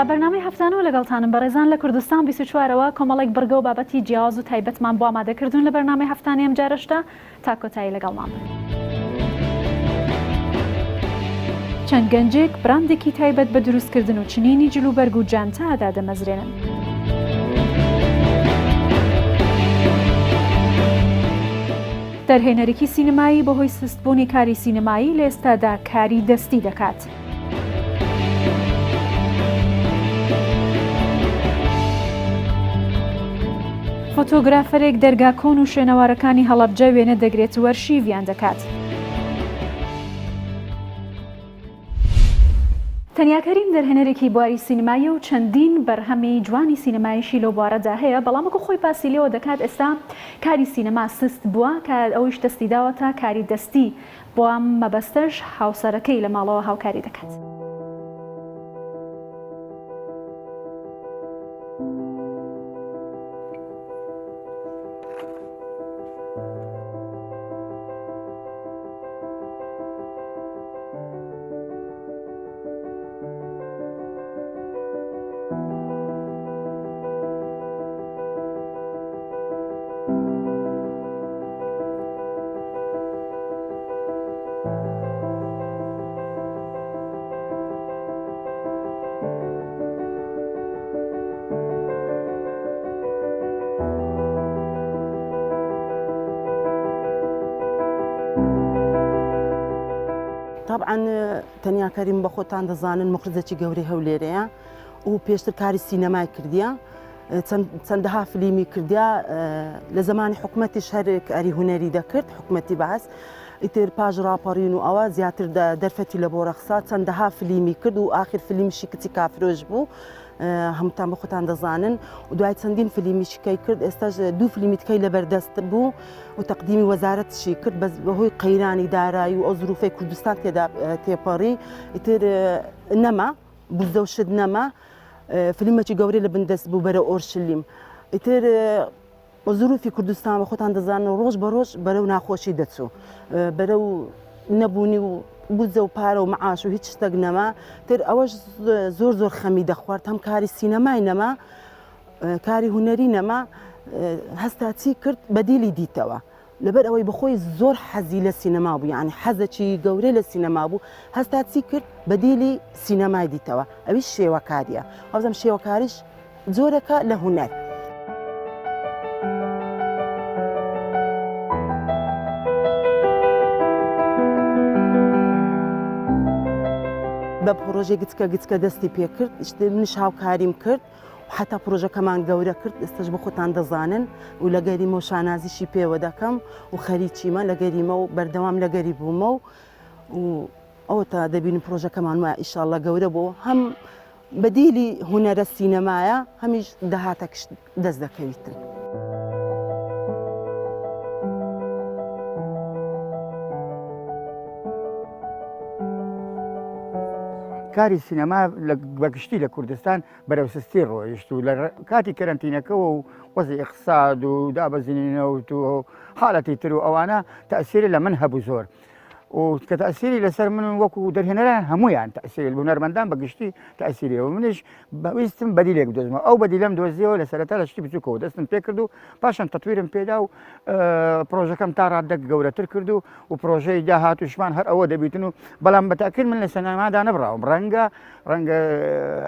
لە بەرنامەی هەفتانەوە لەگەڵتانم بەڕێزان لە کوردستان 24ەوە کۆمەڵێک بەرگە و بابەتی جیاواز و تایبەتمان بۆ ئامادەکردوون لە بەرنامەی هەفتانەی ئەم جارەشدا تا کۆتایی لەگەڵمان بن. چەند گەنجێک براندێکی تایبەت بە دروستکردن و چنینی جلوبەرگ و جانتادا دەمەزرێنن. دەرهێنەرێکی سینەمایی بەهۆی سستبوونی کاری سینەمایی لە ئێستادا کاری دەستی دەکات. فۆتۆگرافەرێک دەرگا کۆن و شوێنەوارەکانی هەڵەبجە وێنە دەگرێت و ئەرشیڤیان دەکات. تەنیاکەریم دەرهێنەرێکی بواری سینەمایە و چەندین بەرهەمی جوانی سینەماییشی لەو بوارەدا هەیە، بەڵام وەکو خۆی باسی لێوە دەکات ئێستا کاری سینەما سست بووە کە ئەویش دەستی داوەتە کاری دەستی، بۆ ئەم مەبەستەش هاوسەرەکەی لە ماڵەوە هاوکاری دەکات. طبعا تەنیاکەریم بە خۆتان دەزانن مخرجێکی گەورەی هەولێرەیە و پێشتر کاری سینەمای کردیە، چەندەها فلیمی کردیا لە زمانی حکومەتیش هەر کاری هونەری دەکرد، حکومەتی باس ئیتر پاش ڕاپەڕین و ئەوە زیاتر دەرفەتی لە بۆ ڕەخسا چەندەها فلیمی کرد و ئاخر فلیمیشی کچی کافرۆژ بوو، هەمووتان بە خۆتان دەزانن و دوای چەندین فلیمیشکەی کرد. ئێستاش دوو فلیمی تکەی لەبەردەست بوو و تەقدیمی وەزارەتشی کرد بەهۆی قەیرانی دارایی و ئەو زروفەی کوردستان تێدا تێپەڕی ئیتر نەما بوزە و شت نەما فلیمێکی گەورەی لە بندەست بوو بەرە ئۆرشلیم. ئیتر زروفی کوردستان بە خۆتان دەزانن ڕۆژ بە ڕۆژ بەرەو ناخۆشی دەچوو، بەرەو نەبوونی و بوزە و پارە و معاش و هیچ شتێک نەما. تر ئەوەش زۆر زۆر خەمی دەخوارد، هەم کاری سینەمای نەما کاری هونەری نەما. هەستا چی کرد بەدیلی دیتەوە لەبەر ئەوەی بخۆی زۆر حەزی لە سینەما بوو، یعنی حەزێکی گەورەی لە سینەما بوو، هەستا چی کرد بەدیلی سینەمای دیتەوە. ئەویش شێوەکاریە، ئەوزەم شێوەکاریش زۆرەکە لە هونەر. بە پرۆژێ گچکە دەستی پێ کرد، منش هاوکاریم کرد و حتا پرۆژەکەمان گەورە کرد. ئێستش بە خۆتان دەزانن و لە گەریمە و شانازیشی پێوە دەکەم و خەریکیمە لە گەریمە و بەردەوام لە گەری بوومە و ئەوە تا دەبینم پرۆژەکەمان وایە ئیشاڵڵا گەورە بۆ هەم بەدیلی هونەرە سینەمایە هەمیش داهاتێکش دەست دەکەویتن. کاری سینەما بەگشتی لە کوردستان بەرەوسستی ڕۆیشت و لە کاتی کەرەنتینەکەەوە و وەزی ئیقتصاد و دابەزینینەوت و حاڵەتی تر و ئەوانە تەئسیری لە من هەبوو زۆر و کە تەئسیری لەسەر من وەکو دەرهێنەران هەمویان تەئسیری هونەرمەندان بەگشتی تەئسیریەوە منش بەویستم بەدیلێک دۆزمەوە. ئەو بەدیلەم دۆزیەوە لە سەرەتا لە شتی بچووکەوە دەستم پێ کرد و پاشان تەتویرم پێدا و پرۆژەکەم تا ڕاددەک گەورەتر کرد و پرۆژەی داهاتوشمان هەر ئەوە دەبیتن و بەڵام بەتاکرد من لە سینەمادا نەبراوم. ڕەنگە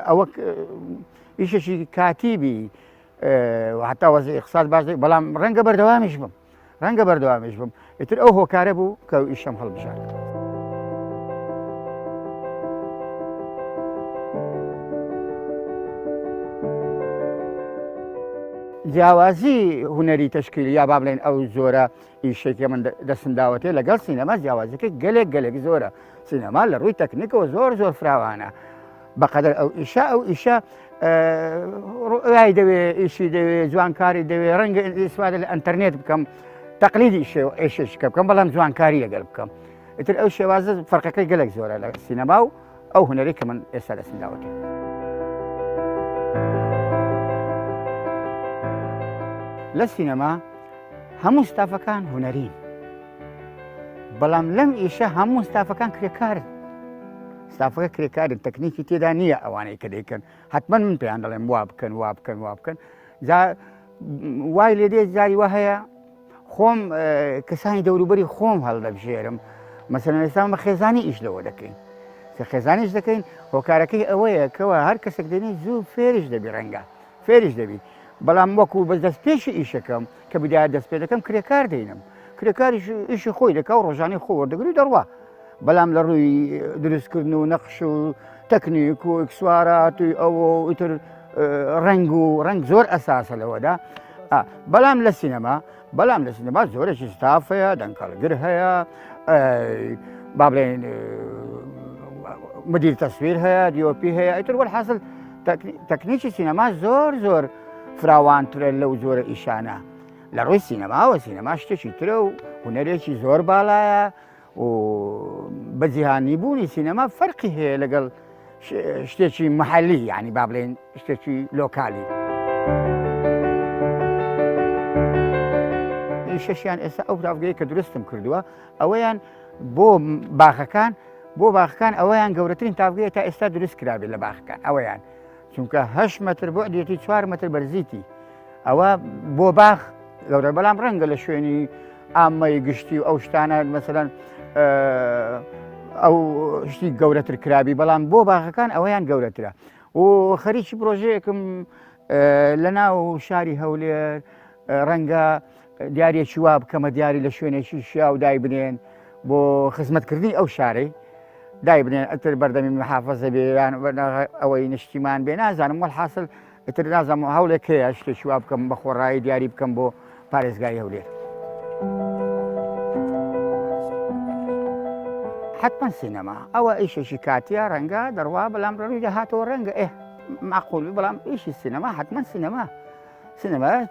ئەوە ئیشێکی کاتیبی حتا وەزی ئیقتصاد باش بەڵام ڕەنگە بەردەوامیش بم ئیتر ئەو هۆکارە بوو کە ئیشەم هەڵبژار. جیاوازی هونەری تەشکیل یا با بڵێن ئەو زۆرە ئیشێکی من دەسەنداوەتێ لەگەڵ سینەما جیاوازەکە گەلێک زۆرە. سینەما لە ڕووی تەکنیکەوە زۆر فراوانە بەقەدەر ئەو ئیشە ئای دەوێ ئیشی دەوێ جوانکاری دەوێ ڕەنگە ئیسفادە لە ئەنتەرنێت بکەم تەقلیدی ئێشێشکە بکەم بەڵام جوانکاری لەگەڵ بکەم. ئیتر ئەو شێوازە فەرقەکەی گەلێک زۆرە لە سینەما و ئەو هونەری کە من ئێستا دەسەنداوەتێ. لە سینەما هەموو ستافەکان هونەرین، بەڵام لەم ئیشە هەموو ستافەکان کرێکارن. ستافەکە کرێکاری تەکنیکی تێدا نییە ئەوانەی کە دەیکەن حتمما من پێیان دەڵێم وا بکەن وا بکەن وا بکەن وای لێ دێت جاری وە هەیە خۆم کەسانی دەوروبەری خۆم هەڵدەبژێرم مەسەلەن ئێستا مە خێزانی ئیش لەوە دەکەین خێزانیش دەکەین هۆکارەکەی ئەوەیە کەوە هەر کەسێک دێنێ زوو فێریش دەبی ڕەنگە فێریش دەبی بەڵام وەکو بە دەستپێشی ئیشەکەم کە بدایە دەست پێ دەکەم کرێکار دەینم کرێکاریش ئیشی خۆی دەکا و ڕۆژانەی خۆ وەردەگری دەڕوا بەڵام لە ڕووی دروستکردن و نەخش و تەکنیک و ئکسوارات ئەوە ئیتر ڕنگ زۆر ئەساسە لەوەدا بەڵام لە سینەما زۆرێکی ستاف هەیە دەنگکەڵگر هەیە با بڵێن مدیر تەسویر هەیە دیۆپی هەیە ئیتر وەرحاصل تەکنیکی سینەما زۆر فراوانترە لەو زۆرە ئیشانە لە ڕووی سینەماوە سینەما شتێکی ترە و هونەرێکی زۆر باڵایە و بەجیهانی بوونی سینەما فەرقی هەیە لەگەڵ شتێکی محەلی یعنی با بڵێن شتێکی لۆکالی شەشیان ئێستا ئەو پراوگەی کە دروستم کردووە ئەوەیان بۆ باخەکان ئەوەیان گەورەترین تاوگەیە تا ئێستا دروست کرابێت لە باخەکان ئەوەیان چونکە 8 مەتر بۆ دێتی 4 مەتر بەرزیتی ئەوە بۆ باخ گەورە بەڵام ڕەنگە لە شوێنی ئامەی گشتی و ئەو شتانە مەسەلەن ئەو شتی گەورەتر کرابی بەڵام بۆ باخەکان ئەوەیان گەورەترە و خەریکی پرۆژەیەکم لە ناو شاری هەولێر ڕەنگە دیارێکی وا بکەمە دیاری لە شوێنێکی شیا و دای بنێن بۆ خزمەتکردنی ئەو شارەی دای بنێن ئەتر بەردەمی محافەزە بێ یان ئەوەی نیشتیمان بێ نازانم وەڵحاصل ئتر نازانم هەوڵێک هەیە شتێکی وا بکەم بە خۆڕایی دیاری بکەم بۆ پارێزگای هەولێر حتما سینەما ئەوە ئیشێکی کاتیە ڕەنگە دەڕوا بەڵام ڕووی دەهاتەوە ڕەنگە معقول بەڵام ئیشی سینەما حتما سینەما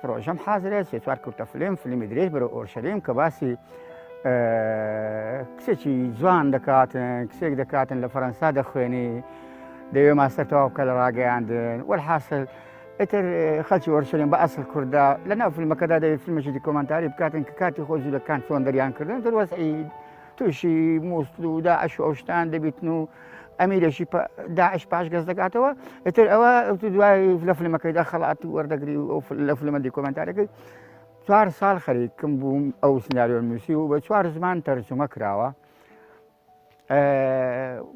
پرۆژەم حازرە سێ-چوار کورتە فیلمی درێژ بەرە ئۆرشەلیم کە باسی کچێکی جوان دەکاتن کچێک دەکاتن لە فەرەنسا دەخوێنی دەوێ ماستەر تەواو بکە لە ڕاگەیاندن وەرحاصل ئیتر خەڵکی ئۆرشەلیم بە ئەسڵ کووردا لە ناو فیلمەکەدا دەوێت فیلمێکی دیکۆمەنتاری بکاتن کە کاتی خۆی زوولەکان چۆن دەریانکردن دەروەزعی تووشی مووسڵ و داعش و ئەو شتان دەبیتن و ئەمیرێکی داعش پاش گەز دەکاتەوە ئیتر ئەوە دوای لە فیلمەکەیدا خەڵات و وەردەگری و لە فیلمە دیکۆمەنتارەکەی 4 ساڵ خەریکم بووم ئەو سناریۆ نووسی و بە 4 زمان تەرجمە کراوە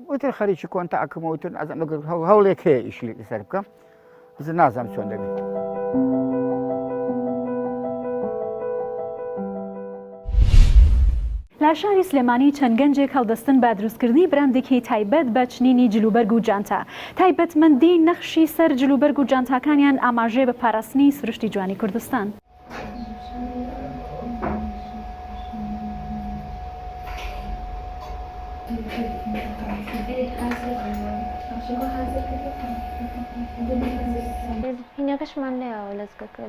وتر خەریکی کۆنتاکەمە وتر هەوڵێک هەیە ئیشی لەسەر بکەم نازانم چۆن دەبێت لە شاری سلێمانی چەند گەنجێک هەڵدەستن بە دروستکردنی براندێکی تایبەت بە چنینی جلوبەرگ و جانتا تایبەتمەندی نەخشی سەر جلوبەرگ و جانتاکانیان ئاماژێ بە پاراستنی سروشتی جوانی کوردستان هینەکەشمان لێەوە لەزگەکە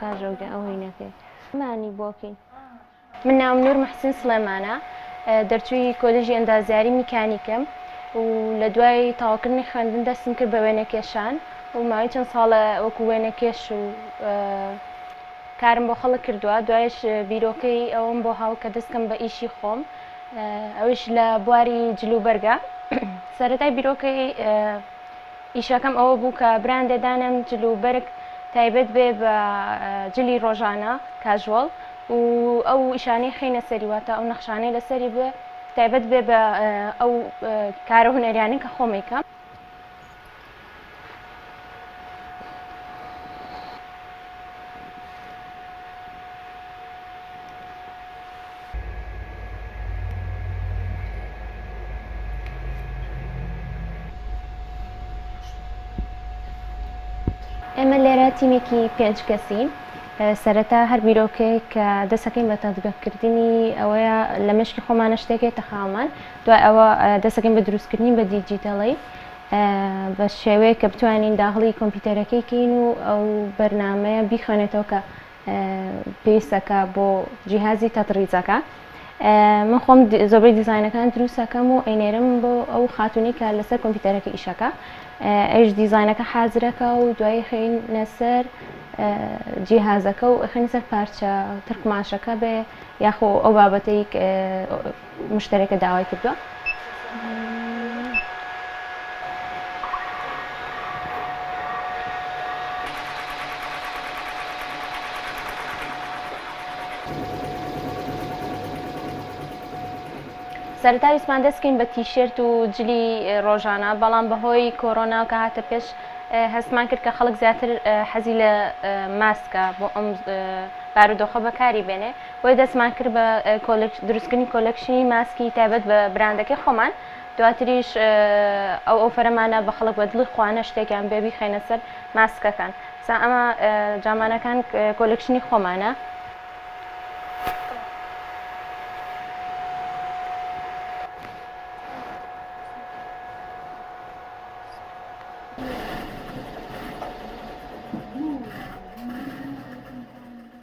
کاژۆگە ئەو هینەکەی مانی بۆکەین من ناوم نور محسن سلێمانە دەرچووی کۆلێژی ئەندازیاری میکانیکم و لە دوای تەواوکردنی خوێندن دەستم کرد بە وێنەکێشان و ماوەی چەند ساڵە وەکو وێنەکێش و کارم بۆ خەڵک کردووە دوایش بیرۆکەی ئەوم بۆ هاو کە دەستکەم بە ئیشی خۆم ئەوش لە بواری جلوبەرگە سەرەتای بیرۆکەی ئیشەکەم ئەوە بوو کە براندێدانم جلوبەرگ تایبەت بێ بە جلی ڕۆژانە کاژوڵ و ئەو ئیشانەی خینە سەریواتە ئەو نەخشانەی لەسەری بێ تایبەت بێ بە ئەو کارە هونەریانەی کە خۆمێکم ئێمە لێرە تیمێکی 5 کەسین سەرەتا هەر بیرۆکەیە کە دەسەکەین بە تەطبیقکردنی ئەوەیە لە مشکی خۆمانە شتێکێتە خامان دوای ئەوە دەسەکەین بە دروستکردنی بە دیجیتەڵی بە شێوەیە کە بتوانین داخڵی کۆمپیوتەرەکەی کەین و ئەو بەرنامەیە بیخوێنێتەوە کە پێویستەکە بۆ جیهازی تەتڕیزەکە من خۆم زۆربەی دیزاینەکان دروستەکەم و ئەینێرم بۆ ئەو خاتونی کە لەسەر کۆمپیوتەرەکە ئیشەکە ئەوش دیزاینەکە حازرەکە و دوای خەینە سەر جیهازەکە و خەینە سەر پارچە ترکماشەکە بێ یاخۆ ئەو بابەتەی مشتەرەکە داوای کردووە سەرەتا ویسمان دەستکەین بە تیشێرت و جلی ڕۆژانە بەڵام بەهۆی کۆرۆنا کە هاتە پێش هەستمان کرد کە خەڵک زیاتر حەزی لە ماسکە بۆ ئەم بارودۆخە بەکاری بێنێ بۆی دەستمان کرد بە دروستکردنی کۆلەکشنی ماسکی تایبەت بە براندەکەی خۆمان دواتریش ئەو ئۆفەرەمانە بە خەڵک بە دڵی خوانە شتێکیان بێبی خەینە سەر ماسکەکان سا ئەمە جامانەکان کۆلەکشنی خۆمانە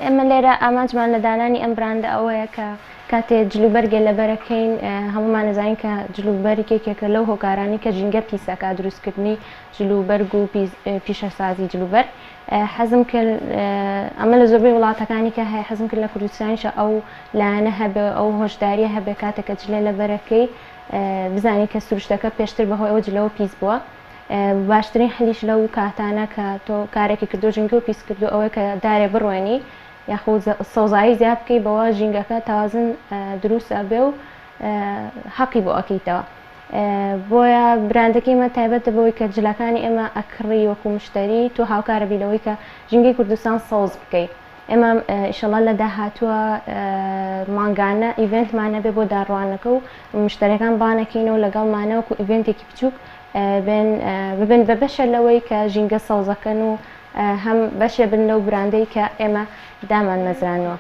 ئێمە لێرە ئامانجمان لە دانانی ئەم براندە ئەوەیە کە کاتێ جلوبەرگێ لەبەرەکەین هەمومان نەزانین کە جلوبەرێکێکێکە لەو هۆکارانی کە ژینگە پیسەکە دروستکردنی جلوبەرگ و پیشەسازی جلوبەر حەزم کرد ئەمە لە زۆربەی وڵاتەکانی کە هەیە حەزم کرد لە کوردستانیشە ئەو لایەنە هەبێ ئەو هۆشداریە هەبێ کاتێکە جلێ لەبەرەکەی بزانی کە سروشتەکە پێشتر بەهۆی ئەوە جلەوە پیس بووە باشترین حەلیش لەو کاتانە کە تۆ کارێکی کردو ژینگە و پیس کردو ئەوەی کە دارێ بڕوێنی یاخود سەوزایی زیاد بکەی بەوە ژینگەکە تازن دروستە بێ و حەقی بۆ ئەکەیتەوە بۆیە براندەکەی مە تایبەتە بەوەی کە جلەکانی ئێمە ئەکڕی وەکو مشتەری تۆ هاوکارە بیلەوەی کە ژینگەی کوردستان سەوز بکەیت ئێمە ئیشەڵا لە داهاتووە مانگانە ئیڤنتمانە بێ بۆ داڕوانەکە و مشتەرەکان بانەکەینەوە لەگەڵمانە وەکو ئیڤنتێکی بچووک ببن بە بەشە لەوەی کە ژینگە سەوزەکەن و هەم بەشێ بن لەو براندەی کە ئێمە دامان مەزرانەوە.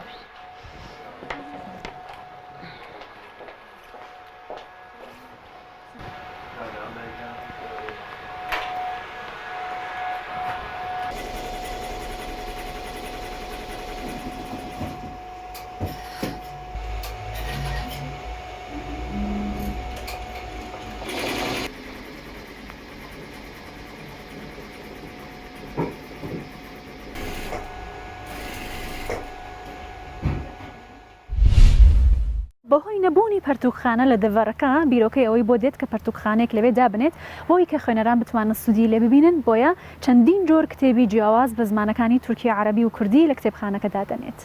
بەهۆی نەبوونی پەرتوخانە لە دەڤەرەکە بیرۆکەی ئەوەی بۆ دێت کە پەرتوخانێک لەوێ دابنێت بۆی کە خوێنەران بتوانن سوودی لێ ببینن بۆیە چەندین جۆر کتێبی جیاواز بە زمانەکانی تورکی عەرەبی و کوردی لە کتێبخانەکەدا دەنێت.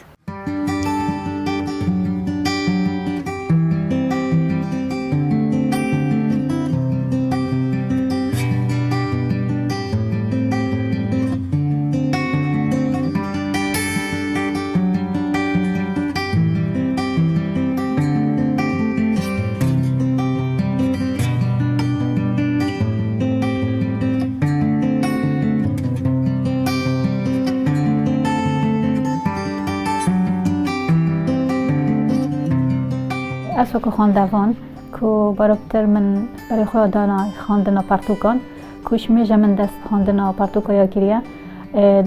ئەسۆکە خۆنداوان کو بەرەبتر من بەرەی خۆ دانا خواندنە پارتوکان کوشمێژە من دەست خواندنە پارتوکە یاگیریە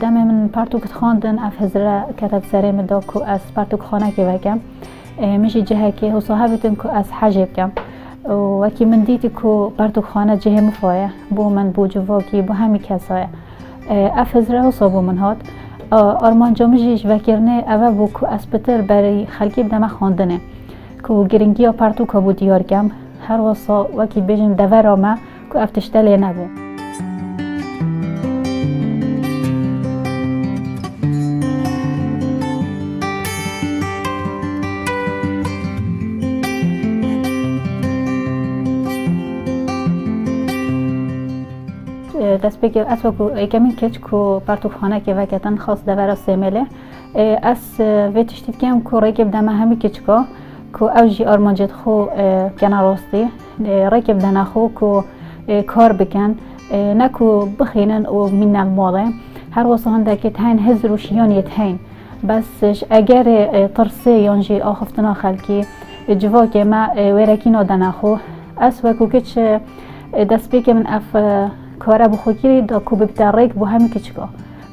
دەمێ من پارتوکت خواندن ئەف هەزرە کەتەب سەرێ مدا کو ئەس پارتوک خۆناکی وەکەم مژی جەهەکی هەوسەهابتن کو ئەس حەجێ بکەم وەکی من دیتی کو پارتوک خۆنە جێهێ مفۆیە بۆ من بۆ جوڤۆکی بۆ هەمی کەسایە ئەف هەزرە هەوسە بۆ من هات ئارمانجا مژیش وەکردنێ ئەوە بوو کو ئەس پتر بەرەی خەلکی بدەمە خواندنێ کو گرنگیە پارتوکە بوو دیارکەم هەروەسا وەکی بێژم دەڤەرامە کو ئەف تشتە لێ نەبوو. دەستپێکی ئەس وەکو ئەیکەمین کچ کو پارتوکخانەکێ وەکەتەن خاص دەڤەرە سێمێلێ ئەس vê tiştî dikêm ku rêkê bideme hemî keçika ku ew jî armancet xwe gena rastî rêkê bidene xwe ku kar bikin ne ku bixînin û mînin malê her wisa hindekê heyên hezir û şiyaniyê heyên bes egerê tirsê yan jî axiftina xelkî civakê me wêrekî nadene xwe ez wekû kiç destpêkê min ev kara bi xwe kirî da ku bibite rêk bû hemî keçika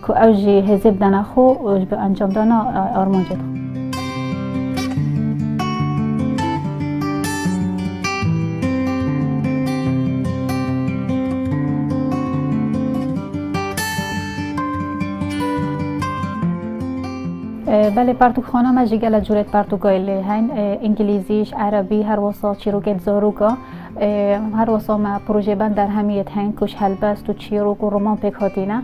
ku ew jî hêzê bidene xwe û bi encamdana armancet xwe. بله پارتوکخانه ما جگل جورت پارتوکایلی هن انگلیزیش عربی هر وسا چیروکت زاروکا هر وسا ما پروژه بند در همیت هن کش هلبست و چیروک و رومان پک هاتینه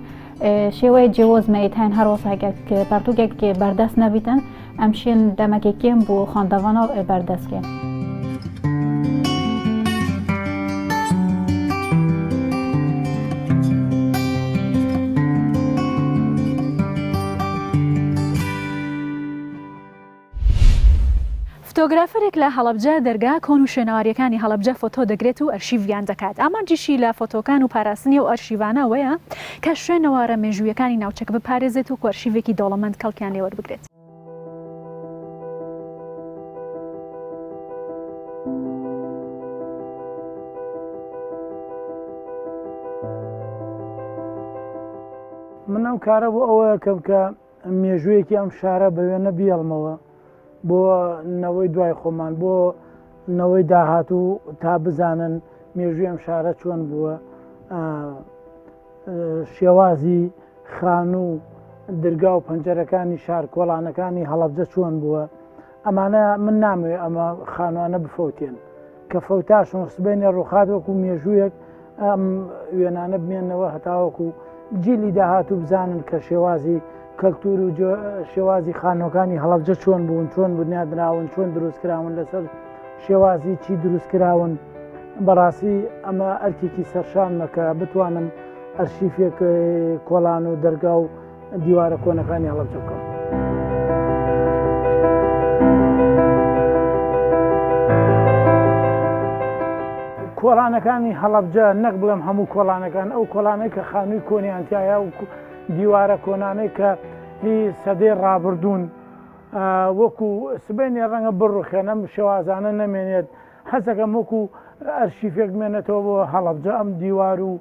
شوی جواز میت هن هر وسا که پارتوکه که بردست نبیتن امشین دمکه کم بو خاندوانا بردست کن. فتۆگرافەرێک لە هەڵەبجە دەرگا کۆن و شوێنەواریەکانی هەڵەبجە فۆتۆ دەگرێت و ئەرشیڤیان دەکات. ئامانجیشی لە فۆتۆکان و پاراستنی و ئەرشیڤانەوەیە کە شوێنەوارە مێژوویەکانی ناوچەکە بپارێزێت و ئەرشیڤێکی دەوڵەمەند کەڵکیان لێوەربگرێت. من ئەم کارە بۆ ئەوە یەکەم کە مێژوویەکی ئەم شارە بە وێنە بیڵمەوە بۆ نەوەی دوای خۆمان بۆ نەوەی داهاتوو تا بزانن مێژووی ئەم شارە چۆن بووە، شێوازی خان و دەرگا و پەنجەرەکانی شار کۆڵانەکانی هەڵەبجە چۆن بووە. ئەمانە من نامەوێت ئەمە خانوانە بفەوتێن کە فەوتاشن سبەینێ ڕووخات وەکو مێژوویەک ئەم وێنانە بمێنەوە هەتاوەکو جیلی داهاتوو بزانن کە شێوازی کەلتور و شێوازی خانۆکانی هەڵەبجە چۆن بوون، چۆن بنیادراون، چۆن دروستکراون، لەسەر شێوازی چی دروستکراون. بەڕاستی ئەمە ئەرکێکی سەرشانمە کە بتوانم ئەرشیفێک کۆڵان و دەرگا و دیوارە کۆنەکانی هەڵەبجە بکەم. کۆڵانەکانی هەڵەبجە نەک بڵێم هەموو کۆڵانەکان، ئەو کۆڵانەی کە خانووی کۆنیانتیایە و دیوارە کۆنانەی کە هی سەدەی ڕابردوون وەکو سبەینێ ڕەنگە بڕوخێن ئەم شێوازانە نەمێنێت، حەزەکەم وەکو ئەرشیفێک بمێنێتەوە بۆ هەڵەبجە ئەم دیوار و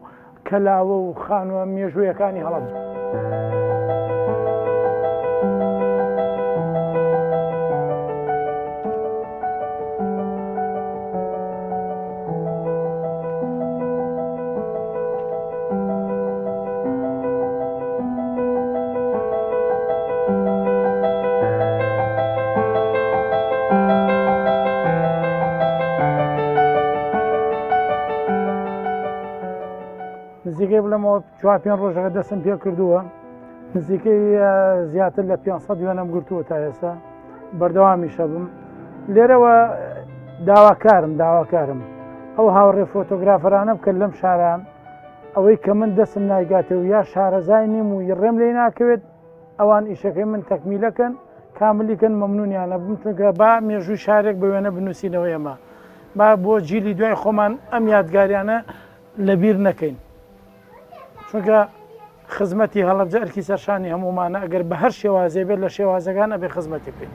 کەلاوە و خانووە مێژوویەکانی هەڵەبجە. نزیکەی بڵێمەوە 4-5 ڕۆژەکە دەستم پێ کردووە، نزیکەی زیاتر لە 500 وێنەم گرتووە تا ئێستا، بەردەوامیشە بم لێرەوە. داواکارم ئەو هاوڕێ فۆتۆگرافەرانە بکەن لەم شاران، ئەوەی کە من دەستم نایگاتەوە یا شارەزای نیم و ڕێم لێ ناکەوێت، ئەوان ئیشەکەی من تەکمیلەکەن کاملیکەن مەمنونیانە بمکە با مێژووی شارێک بە وێنە بنووسینەوە ئێمە با بۆ جیلی دوای خۆمان ئەم یادگاریانە لەبیر نەکەین، چونکە خزمەتی هەڵەبجە ئەرکی سەرشانی هەمومانە ئەگەر بە هەر شێوازێ بێت لە شێوازەکان ئەبێ خزمەتی بکەین.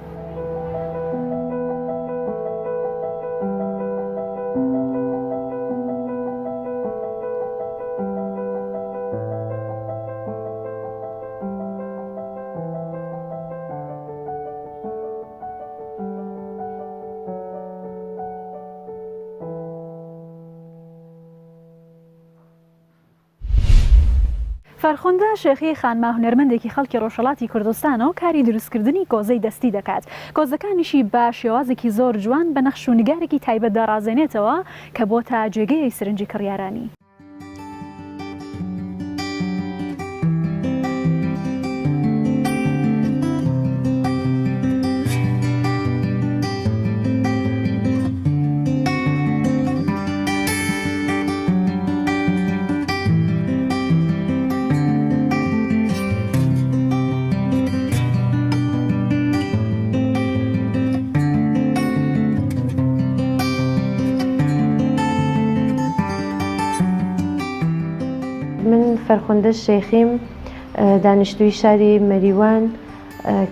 فەرخۆندا شێخی خانما هونەرمەندێکی خەڵکی ڕۆژهەڵاتی کوردستانەوە کاری دروستکردنی کۆزەی دەستی دەکات. کۆزەکانیشی بە شێوازێکی زۆر جوان بە نەخش و نیگارێکی تایبەت داڕازێنێتەوە کە بۆتە جێگەی سرنجی کڕیارانی. من فەرخۆندە شێخیم، دانیشتووی شاری مەریوان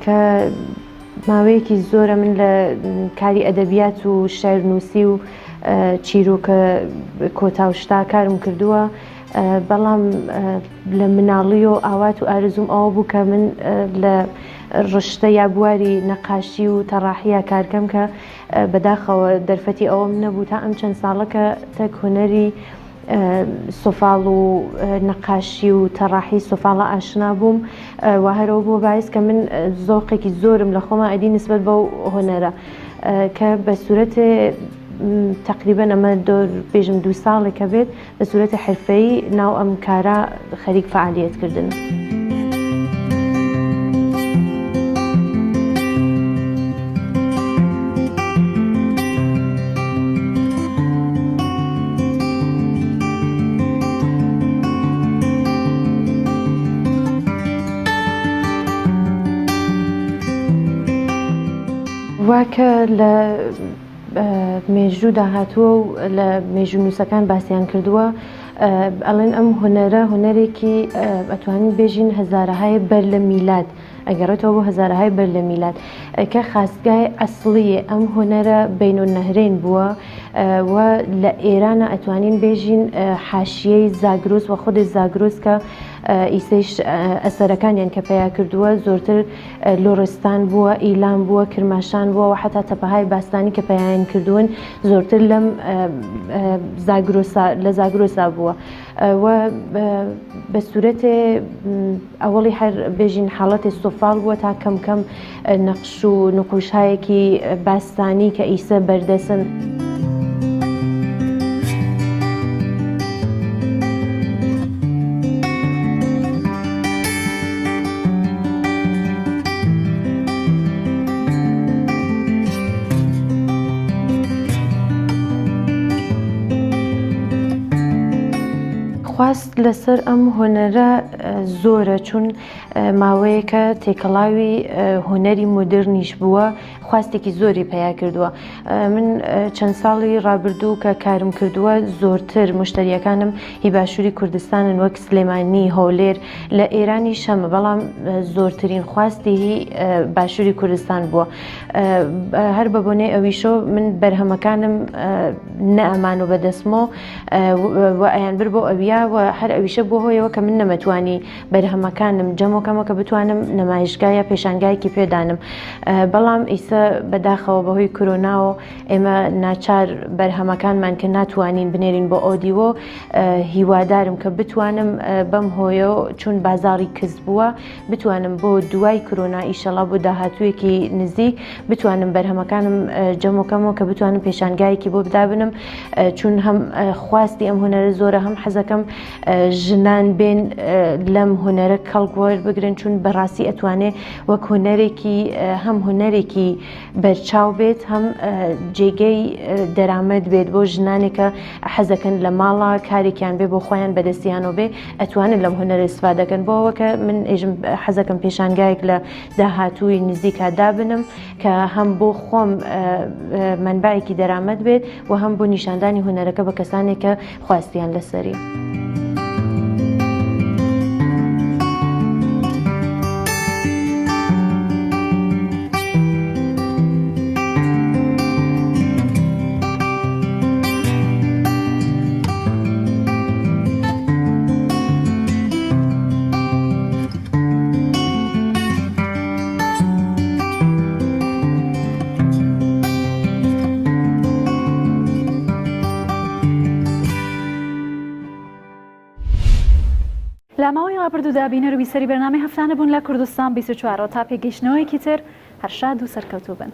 کە ماوەیەکی زۆرە من لە کاری ئەدەبیات و شێعرنووسی و چیرۆکە کۆتاوشتا کارم کردووە، بەڵام لە مناڵی و ئاوات و ئارزوم ئەوە بوو کە من لە ڕشتە یا بواری نەقاشی و تەڕاحیە کارکەم کە بەداخەوە دەرفەتی ئەوەم نەبوو تا ئەم چەند ساڵەکە تەک هونەری سۆفاڵ و نەقاشی و تەڕاحی سۆفاڵە ئاشنا بووم و هەرەوە بۆ باعث کە من زۆقێکی زۆرم لە خۆمە ئەدی نسبەت بەو هۆنەرە کە بە سوورەتێ تقریبا ئەمە بێژم 2 ساڵێکە بێت بە سوورەتە حرفەیی ناو ئەم کارە خەریک فعالیەتکردن. واکە لە مێژوو داهاتووە و لە مێژوو نووسەکان باسییان کردووە ئەڵێن ئەم هونەرە هونەرێکی ئەتوانین بێژین هەزارەهای بەر لە میلاد ئەگەڕێتەوە بۆ هەزارەهای بەر لە میلاد کە خاستگای ئەسڵیە ئەم هونەرە بینالنەهرین بووە و لە ئێرانە ئەتوانین بێژین حاشیەی زاگرۆس و خودی زاگرۆس کە ئیسەیش ئەسەرەکانیان کە پیا کردووە زۆرتر لۆڕستان بووە ئیلام بووە کرماشان بووە و حتا تەپەهای باستانی کە پەیان کردوون زۆرتر لەم لە زاگرۆسا بووە و بە سوورەتێ ئەوەڵی هەر بێژین حاڵەتی سۆفاڵ بووە تا کەم کەم نەقش و نقوشایەکی باستانی کە ئیسە بەردەسن. خواست لەسەر ئەم هۆنەرە زۆرە چون ماوەیەکە تێکەڵاوی هۆنەری مۆدرنیش بووە خواستێکی زۆری پیا کردووە. من چەند ساڵی ڕابردوو کە کارم کردووە زۆرتر مشتریەکانم هی باشووری کوردستانن وەک سلێمانی هەولێر لە ئێرانی شەمە بەڵام زۆرترین خواستی هی باشووری کوردستان بووە. هەر بە بۆنەی ئەویشۆ من بەرهەمەکانم نەئەمان و بەدەستمەوە و ئەیان بر بۆ ئەویا و هەر ئەویشە بۆ هۆیەوە کە من نەمەتوانی بەرهەمەکانم جەمەکەمە کە بتوانم نمایشگایە پێشانگایەکی پێدانم بەڵام ئیسە بەداخەوە بەهۆی کۆرۆناوە ئێمە ناچار بەرهەمەکانمان کە ناتوانین بنێرین بۆ ئۆدیۆ هیوادارم کە بتوانم بەم هۆیە چون بازاڕی کەس بووە بتوانم بۆ دوای کۆرۆنا ئیشەڵا بۆ داهاتوویەکی نزیک بتوانم بەرهەمەکانم جەمەکەمەوە کە بتوانم پێشانگایەکی بۆ بدابنم چون هەم خواستی ئەم هونەرە زۆرە هەم حەزەکەم ژنان بێن لەم هونەرە کەڵگوەر بگرن چون بەڕاستی ئەتوانێ وەک هونەرێکی هەم هونەرێکی بەرچاو بێت هەم جێگەی دەرامەت بێت بۆ ژنانێکە حەزەکەن لە ماڵا کارێکیان بێ بۆ خۆیان بەدەستیانەوە بێ ئەتوانن لەم هونەرە استفادەکەن بۆەوە کە من ئێژم حەزەکەم پێشانگایەک لە داهاتووی نزیکا دابنم کە هەم بۆ خۆم منبعێکی دەرامەت بێت و هەم بۆ نیشاندانی هونەرەکە بە کەسانێک کە خواستیان لەسەری. لە ماوەی ڕابردوودا بینەروی سەری بەرنامەی هەفتانە بوون لە کوردستان 24 تا پێگەیشتنەوەیەکی تر هەر شاد و سەرکەوتوو بن.